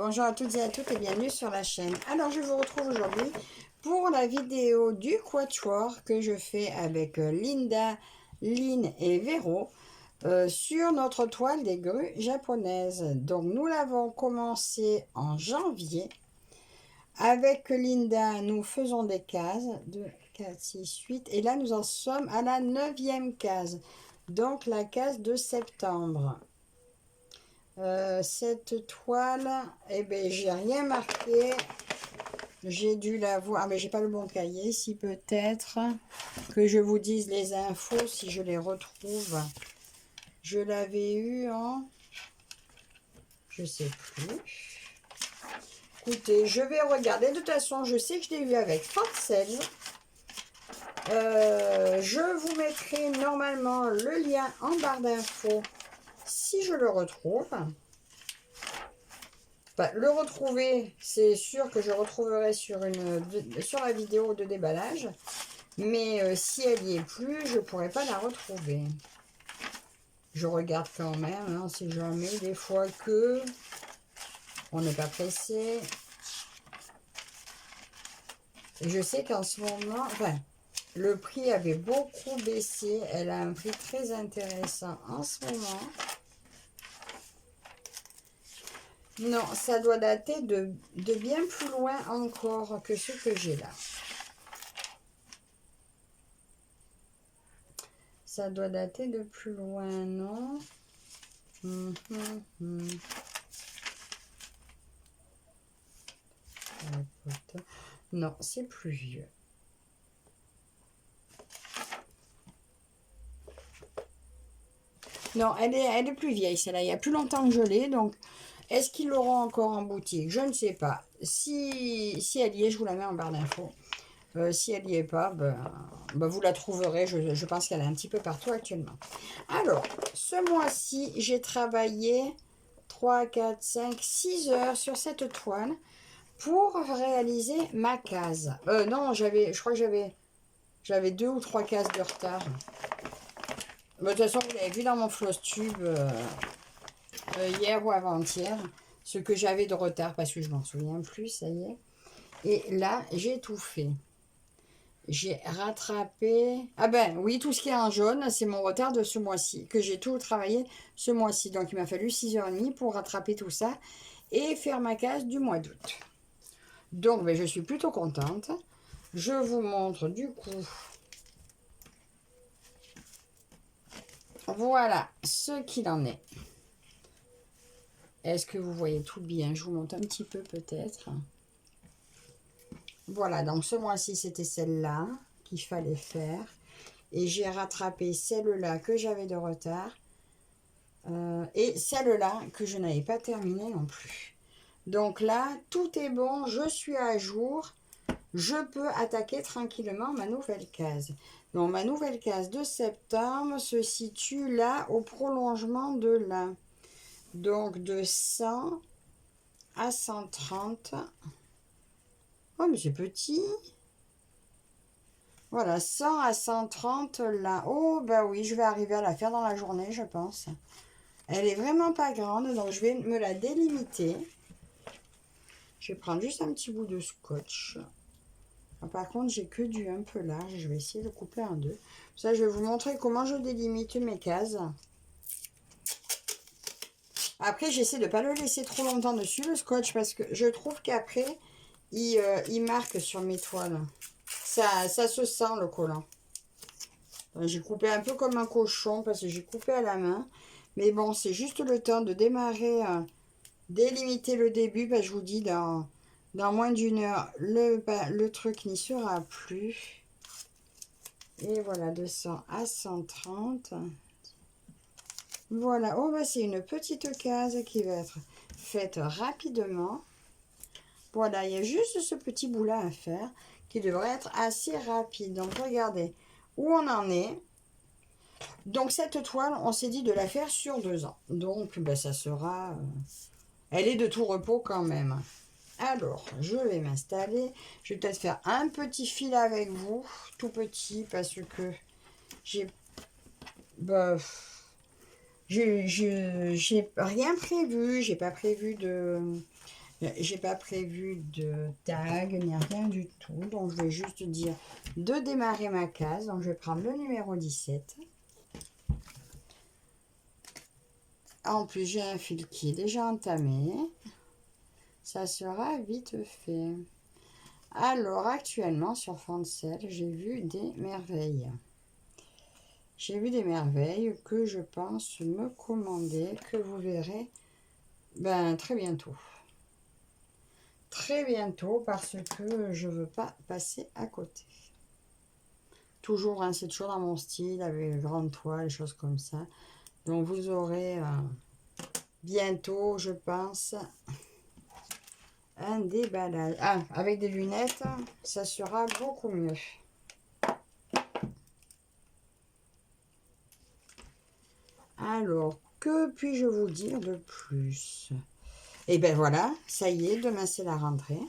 Bonjour à toutes et à toutes et bienvenue sur la chaîne. Alors je vous retrouve aujourd'hui pour la vidéo du quatuor que je fais avec Linda, Lynn et Véro sur notre toile des grues japonaises. Donc nous l'avons commencé en janvier. Avec Linda, nous faisons des cases, 2, 4, 6, 8 et là nous en sommes à la 9e case, donc la case de septembre. Cette toile, eh ben, j'ai rien marqué. J'ai dû la voir. Ah, mais j'ai pas le bon cahier. Si peut-être que je vous dise les infos si je les retrouve. Je l'avais eu en. Je sais plus. Écoutez, je vais regarder. De toute façon, je sais que je l'ai eu avec Forcel. Je vous mettrai normalement le lien en barre d'infos si je le retrouve. Bah, le retrouver, c'est sûr que je retrouverai sur la vidéo de déballage. Mais si elle n'y est plus, je ne pourrai pas la retrouver. Je regarde quand même, hein, si jamais, des fois que on n'est pas pressé. Et je sais qu'en ce moment, enfin, le prix avait beaucoup baissé. Elle a un prix très intéressant en ce moment. Non, ça doit dater de bien plus loin encore que ce que j'ai là. Ça doit dater de plus loin, non? Non, c'est plus vieux. Non, elle est plus vieille, celle-là. Il y a plus longtemps que je l'ai, donc... Est-ce qu'ils l'auront encore en boutique? Je ne sais pas. Si elle y est, je vous la mets en barre d'infos. Si elle n'y est pas, vous la trouverez. Je pense qu'elle est un petit peu partout actuellement. Alors, ce mois-ci, j'ai travaillé 3, 4, 5, 6 heures sur cette toile pour réaliser ma case. Non, je crois que j'avais 2 ou 3 cases de retard. De toute façon, vous l'avez vu dans mon floss tube hier ou avant-hier, ce que j'avais de retard, parce que je m'en souviens plus, ça y est. Et là, j'ai tout fait. J'ai rattrapé... Ah ben oui, tout ce qui est en jaune, c'est mon retard de ce mois-ci, que j'ai tout travaillé ce mois-ci. Donc, il m'a fallu 6h30 pour rattraper tout ça et faire ma case du mois d'août. Donc, ben, je suis plutôt contente. Je vous montre du coup... Voilà ce qu'il en est. Est-ce que vous voyez tout bien? Je vous montre un petit peu peut-être. Voilà, donc ce mois-ci, c'était celle-là qu'il fallait faire. Et j'ai rattrapé celle-là que j'avais de retard. Et celle-là que je n'avais pas terminée non plus. Donc là, tout est bon, je suis à jour. Je peux attaquer tranquillement ma nouvelle case. Donc ma nouvelle case de septembre se situe là, au prolongement de là. Donc de 100 à 130. Oh, mais c'est petit. Voilà, 100 à 130 là. Oh, bah oui, je vais arriver à la faire dans la journée, je pense. Elle est vraiment pas grande, donc je vais me la délimiter. Je vais prendre juste un petit bout de scotch. Par contre, j'ai que du un peu large. Je vais essayer de couper en deux. Ça, je vais vous montrer comment je délimite mes cases. Après, j'essaie de ne pas le laisser trop longtemps dessus, le scotch, parce que je trouve qu'après, il marque sur mes toiles. Ça se sent, le collant. J'ai coupé un peu comme un cochon, parce que j'ai coupé à la main. Mais bon, c'est juste le temps de démarrer, délimiter le début. Je vous dis, dans moins d'une heure, le truc n'y sera plus. Et voilà, de 100 à 130. Voilà, oh c'est une petite case qui va être faite rapidement. Voilà, il y a juste ce petit bout là à faire qui devrait être assez rapide. Donc regardez où on en est. Donc cette toile, on s'est dit de la faire sur 2 ans. Donc ça sera... elle est de tout repos quand même. Alors, je vais m'installer. Je vais peut-être faire un petit fil avec vous, tout petit, parce que j'ai... j'ai rien prévu. J'ai pas prévu J'ai pas prévu de tag ni rien du tout. Donc, je vais juste dire de démarrer ma case. Donc, je vais prendre le numéro 17. En plus, j'ai un fil qui est déjà entamé. Ça sera vite fait. Alors, actuellement, sur fond de sel, j'ai vu des merveilles. J'ai vu des merveilles que je pense me commander, que vous verrez très bientôt. Très bientôt, parce que je ne veux pas passer à côté. Toujours, hein, c'est toujours dans mon style, avec grande toile, des choses comme ça. Donc, vous aurez bientôt, je pense, un déballage. Ah, avec des lunettes, ça sera beaucoup mieux. Alors, que puis-je vous dire de plus? Et ben voilà, ça y est, demain c'est la rentrée.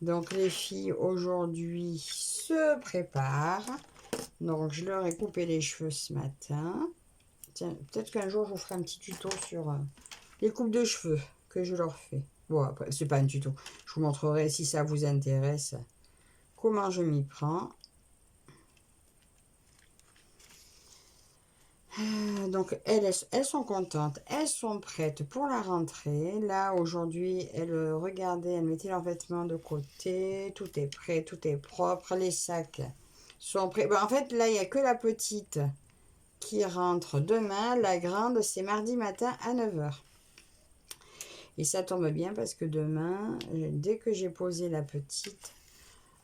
Donc les filles aujourd'hui se préparent. Donc je leur ai coupé les cheveux ce matin. Tiens, peut-être qu'un jour je vous ferai un petit tuto sur les coupes de cheveux que je leur fais. Bon, après, c'est pas un tuto. Je vous montrerai si ça vous intéresse comment je m'y prends. Donc elles sont contentes, elles sont prêtes pour la rentrée. Là aujourd'hui elles regardaient, elles mettaient leurs vêtements de côté, tout est prêt, tout est propre, les sacs sont prêts. En fait là il n'y a que la petite qui rentre demain, la grande c'est mardi matin à 9h. Et ça tombe bien parce que demain, dès que j'ai posé la petite,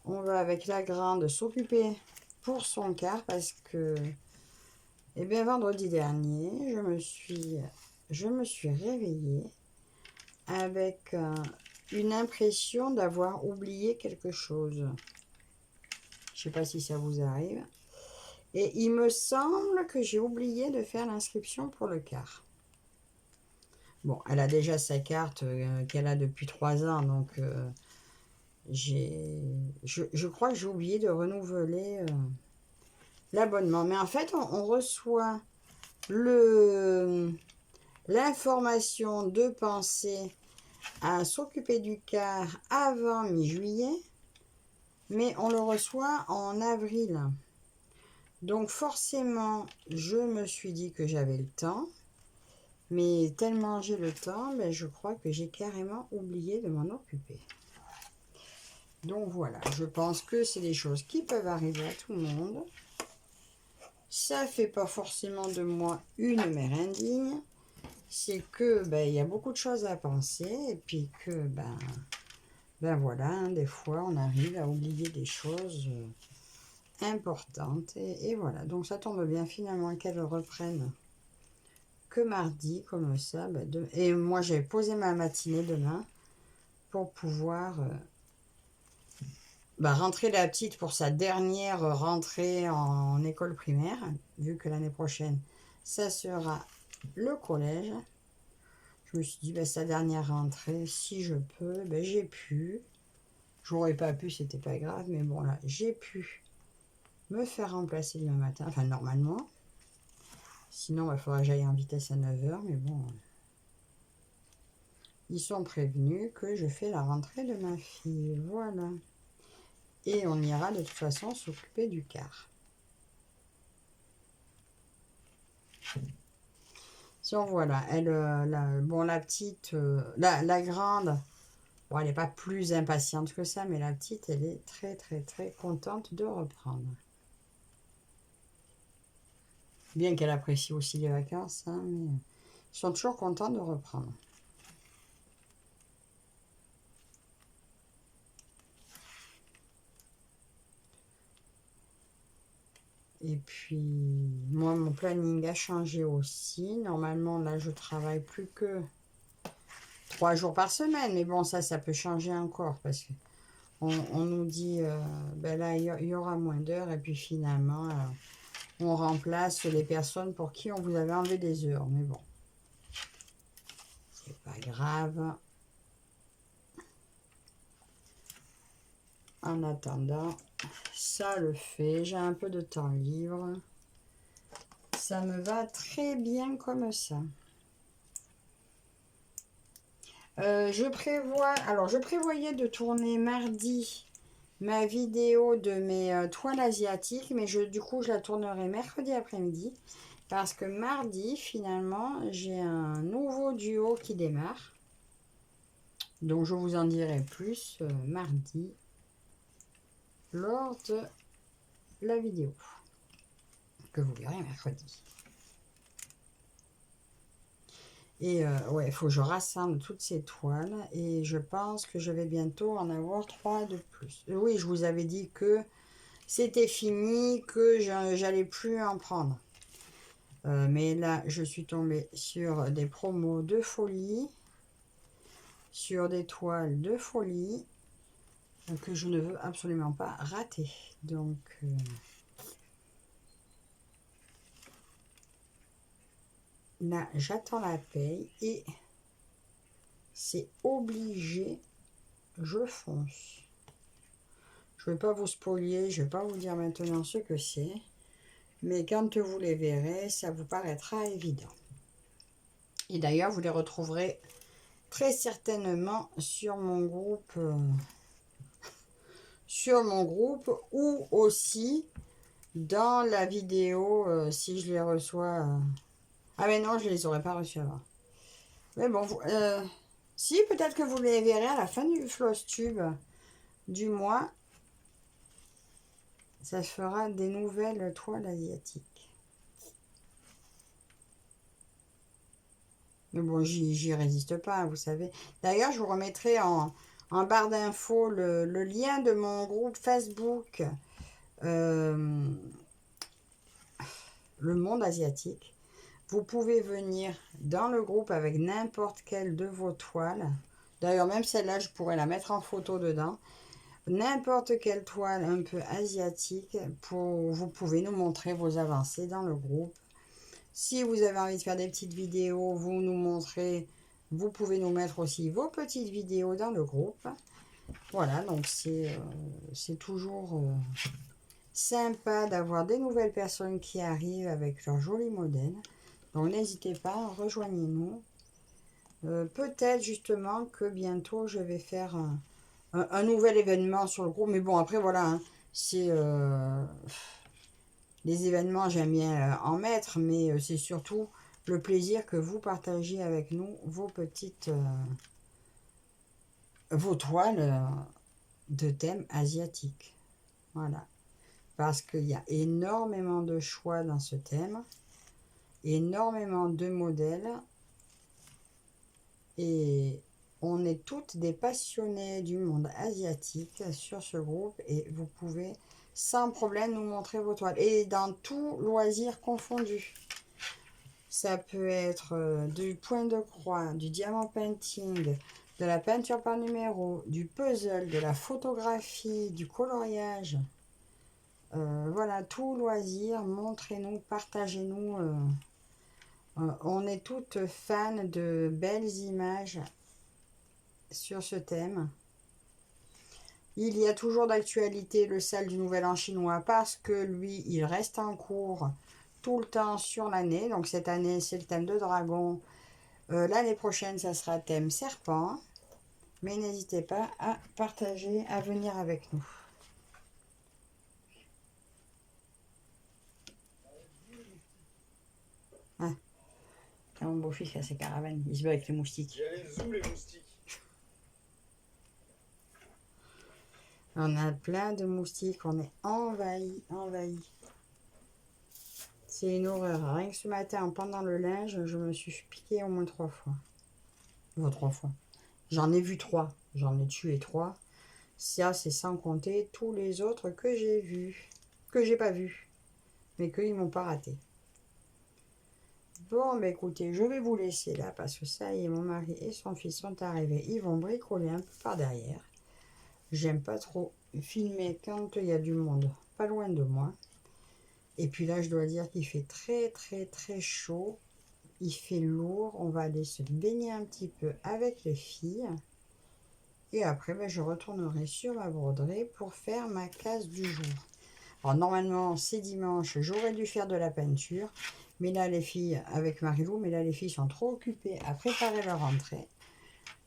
on va avec la grande s'occuper pour son quart parce que eh bien, vendredi dernier, je me suis réveillée avec une impression d'avoir oublié quelque chose. Je ne sais pas si ça vous arrive. Et il me semble que j'ai oublié de faire l'inscription pour le quart. Bon, elle a déjà sa carte qu'elle a depuis 3 ans, donc je crois que j'ai oublié de renouveler l'abonnement. Mais en fait, on reçoit l'information de penser à s'occuper du quart avant mi-juillet, mais on le reçoit en avril. Donc forcément, je me suis dit que j'avais le temps, mais tellement j'ai le temps, je crois que j'ai carrément oublié de m'en occuper. Donc voilà, je pense que c'est des choses qui peuvent arriver à tout le monde. Ça fait pas forcément de moi une mère indigne. C'est que il y a beaucoup de choses à penser et puis que voilà, hein, des fois on arrive à oublier des choses importantes et voilà. Donc ça tombe bien finalement qu'elles reprennent que mardi comme ça. Et moi j'ai posé ma matinée demain pour pouvoir rentrer la petite pour sa dernière rentrée en école primaire, vu que l'année prochaine ça sera le collège. Je me suis dit, sa dernière rentrée, si je peux, j'ai pu. J'aurais pas pu, c'était pas grave, mais bon, là, j'ai pu me faire remplacer demain matin. Enfin, normalement. Sinon, il faudra que j'aille en vitesse à 9h, mais bon. Ils sont prévenus que je fais la rentrée de ma fille. Voilà. Et on ira de toute façon s'occuper du quart. Donc voilà, elle, la petite, la grande, bon, elle n'est pas plus impatiente que ça, mais la petite, elle est très, très, très contente de reprendre. Bien qu'elle apprécie aussi les vacances, hein, mais ils sont toujours contents de reprendre. Et puis, moi, mon planning a changé aussi. Normalement, là, je travaille plus que 3 jours par semaine. Mais bon, ça peut changer encore parce qu'on nous dit, là, il y aura moins d'heures. Et puis finalement, on remplace les personnes pour qui on vous avait enlevé des heures. Mais bon, c'est pas grave. En attendant, ça le fait. J'ai un peu de temps libre. Ça me va très bien comme ça. je prévoyais de tourner mardi ma vidéo de mes toiles asiatiques, mais du coup, je la tournerai mercredi après-midi. Parce que mardi, finalement, j'ai un nouveau duo qui démarre. Donc, je vous en dirai plus mardi lors de la vidéo que vous verrez mercredi. Et ouais, il faut que je rassemble toutes ces toiles et je pense que je vais bientôt en avoir 3 de plus. Oui, je vous avais dit que c'était fini, que j'allais plus en prendre. Mais là, je suis tombée sur des promos de folie, sur des toiles de folie que je ne veux absolument pas rater. Donc, là, j'attends la paye et c'est obligé, je fonce. Je ne vais pas vous spolier, je ne vais pas vous dire maintenant ce que c'est, mais quand vous les verrez, ça vous paraîtra évident. Et d'ailleurs, vous les retrouverez très certainement sur mon groupe, ou aussi dans la vidéo si je les reçois. Ah mais non, je les aurais pas reçus avant. Mais bon, si peut-être que vous les verrez à la fin du floss tube du mois. Ça fera des nouvelles toiles asiatiques. Mais bon, j'y résiste pas, vous savez. D'ailleurs, je vous remettrai en barre d'infos le lien de mon groupe Facebook, le monde asiatique. Vous pouvez venir dans le groupe avec n'importe quelle de vos toiles. D'ailleurs, même celle-là, je pourrais la mettre en photo dedans. N'importe quelle toile un peu asiatique, vous pouvez nous montrer vos avancées dans le groupe. Si vous avez envie de faire des petites vidéos, vous nous montrez, vous pouvez nous mettre aussi vos petites vidéos dans le groupe. Voilà, donc c'est toujours sympa d'avoir des nouvelles personnes qui arrivent avec leurs jolis modèles. Donc n'hésitez pas, rejoignez-nous. Peut-être justement que bientôt je vais faire un nouvel événement sur le groupe. Mais bon, après voilà, hein, c'est... les événements, j'aime bien en mettre, mais c'est surtout le plaisir que vous partagez avec nous vos petites... vos toiles de thème asiatique. Voilà. Parce qu'il y a énormément de choix dans ce thème, énormément de modèles, et on est toutes des passionnées du monde asiatique sur ce groupe, et vous pouvez sans problème nous montrer vos toiles. Et dans tout loisir confondu. Ça peut être du point de croix, du diamant painting, de la peinture par numéro, du puzzle, de la photographie, du coloriage. Voilà, tout loisir, montrez-nous, partagez-nous. On est toutes fans de belles images sur ce thème. Il y a toujours d'actualité le sale du Nouvel An chinois parce que lui, il reste en cours tout le temps sur l'année. Donc cette année, c'est le thème de dragon. L'année prochaine, ça sera thème serpent. Mais n'hésitez pas à partager, à venir avec nous. Ah, quand mon beau-fils a ses caravanes, il se bat avec les moustiques. Il y a les zoos, les moustiques. On a plein de moustiques, on est envahis. C'est une horreur. Rien que ce matin, en pendant le linge, je me suis piqué au moins 3 fois. 3 fois. J'en ai vu 3. J'en ai tué 3. Ça, c'est sans compter tous les autres que j'ai vus. Que j'ai pas vus. Mais qu'ils m'ont pas raté. Bon, bah écoutez, je vais vous laisser là parce que ça y est, mon mari et son fils sont arrivés. Ils vont bricoler un peu par derrière. J'aime pas trop filmer quand il y a du monde pas loin de moi. Et puis là, je dois dire qu'il fait très chaud. Il fait lourd. On va aller se baigner un petit peu avec les filles. Et après, ben, je retournerai sur ma broderie pour faire ma case du jour. Alors normalement, c'est dimanche. J'aurais dû faire de la peinture. Mais là, les filles, avec Marilou, mais là, les filles sont trop occupées à préparer leur entrée.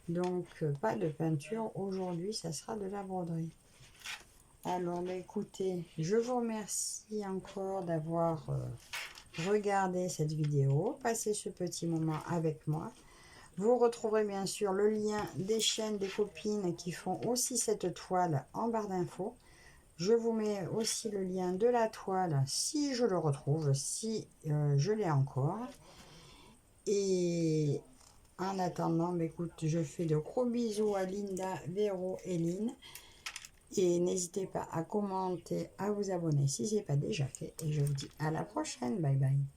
Donc, pas de peinture. Aujourd'hui, ça sera de la broderie. Alors, bah, écoutez, je vous remercie encore d'avoir regardé cette vidéo, passé ce petit moment avec moi. Vous retrouverez bien sûr le lien des chaînes des copines qui font aussi cette toile en barre d'infos. Je vous mets aussi le lien de la toile si je le retrouve, si je l'ai encore. Et en attendant, bah, écoute, je fais de gros bisous à Linda, Véro et Lynn. Et n'hésitez pas à commenter, à vous abonner si ce n'est pas déjà fait. Et je vous dis à la prochaine. Bye bye.